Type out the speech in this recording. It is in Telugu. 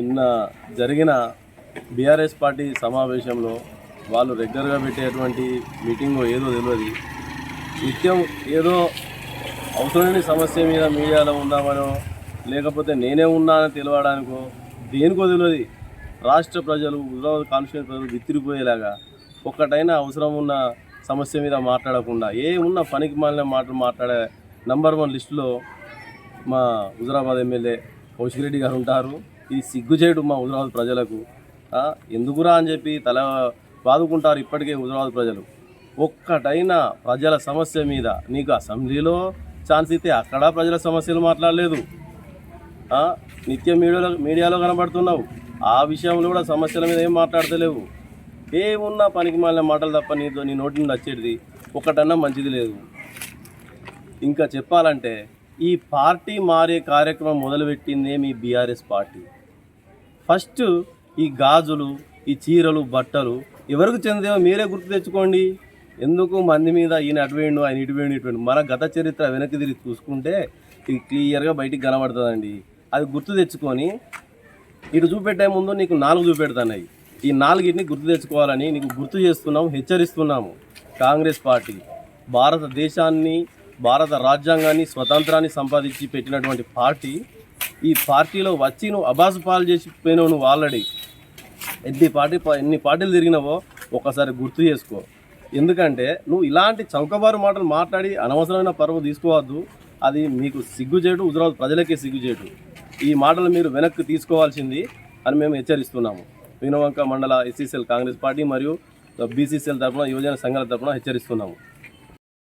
నిన్న జరిగిన బీఆర్ఎస్ పార్టీ సమావేశంలో వాళ్ళు రెగ్యులర్గా పెట్టేటువంటి మీటింగ్ ఏదో తెలియదు, నిత్యం ఏదో అవసరమైన సమస్య మీద మీడియాలో ఉన్నామనో లేకపోతే నేనే ఉన్నానని తెలియడానికో దేనికో తెలియదు. రాష్ట్ర ప్రజలు, హుజరాబాద్ కాన్స్టిట్యూన్సీ ప్రజలు విత్తిరిపోయేలాగా ఒక్కటైనా అవసరం ఉన్న సమస్య మీద మాట్లాడకుండా ఉన్న పనికి మాలిన మాటలు మాట్లాడే నంబర్ 1 లిస్టులో మా హుజరాబాద్ ఎమ్మెల్యే కౌశిక్ రెడ్డి గారు ఉంటారు. ఇది సిగ్గుచేటు మా హుజరాబాద్ ప్రజలకు. ఎందుకురా అని చెప్పి తల బాదుకుంటారు ఇప్పటికే హుజరాబాద్ ప్రజలు. ఒక్కటైనా ప్రజల సమస్య మీద నీకు అసెంబ్లీలో ఛాన్స్ ఇస్తే అక్కడ ప్రజల సమస్యలు మాట్లాడలేదు. నిత్యం మీడియాలో కనబడుతున్నావు, ఆ విషయంలో కూడా సమస్యల మీద ఏం మాట్లాడతలేవు. ఏమున్నా పనికి మాలిన మాటలు తప్ప నీ నోటి నుండి వచ్చేది ఒకటన్నా మంచిది లేదు. ఇంకా చెప్పాలంటే ఈ పార్టీ మారే కార్యక్రమం మొదలుపెట్టిందే మీ బీఆర్ఎస్ పార్టీ. ఫస్ట్ ఈ గాజులు, ఈ చీరలు, బట్టలు ఎవరికి చెందేవో మీరే గుర్తు తెచ్చుకోండి. ఎందుకు మంది మీద ఈయన అటువేండు, ఆయన ఇటువేండు. మన గత చరిత్ర వెనక్కి తిరిగి చూసుకుంటే ఇది క్లియర్గా బయటికి కనబడుతుందండి. అది గుర్తు తెచ్చుకొని ఇటు చూపెట్టే ముందు నీకు 4 చూపెడుతున్నాయి. ఈ 4ని గుర్తు తెచ్చుకోవాలని నీకు గుర్తు చేస్తున్నాము, హెచ్చరిస్తున్నాము. కాంగ్రెస్ పార్టీ భారతదేశాన్ని, భారత రాజ్యాంగాన్ని, స్వతంత్రాన్ని సంపాదించి పెట్టినటువంటి పార్టీ. ఈ పార్టీలో వచ్చి నువ్వు అబాసు పాలు చేసిపోయినావు. నువ్వు ఆల్రెడీ ఎన్ని పార్టీలు తిరిగినావో ఒకసారి గుర్తు చేసుకో. ఎందుకంటే నువ్వు ఇలాంటి చౌకబారు మాటలు మాట్లాడి అనవసరమైన పరువు తీసుకోవద్దు. అది మీకు సిగ్గుచేటు, హుజరాబాద్ ప్రజలకే సిగ్గుచేటు. ఈ మాటలు మీరు వెనక్కి తీసుకోవాల్సింది అని మేము హెచ్చరిస్తున్నాము. వినవంక మండల ఎస్సీసీఎల్ కాంగ్రెస్ పార్టీ మరియు బీసీసీఎల్ తరఫున, యువజన సంఘాల తరఫున హెచ్చరిస్తున్నాము.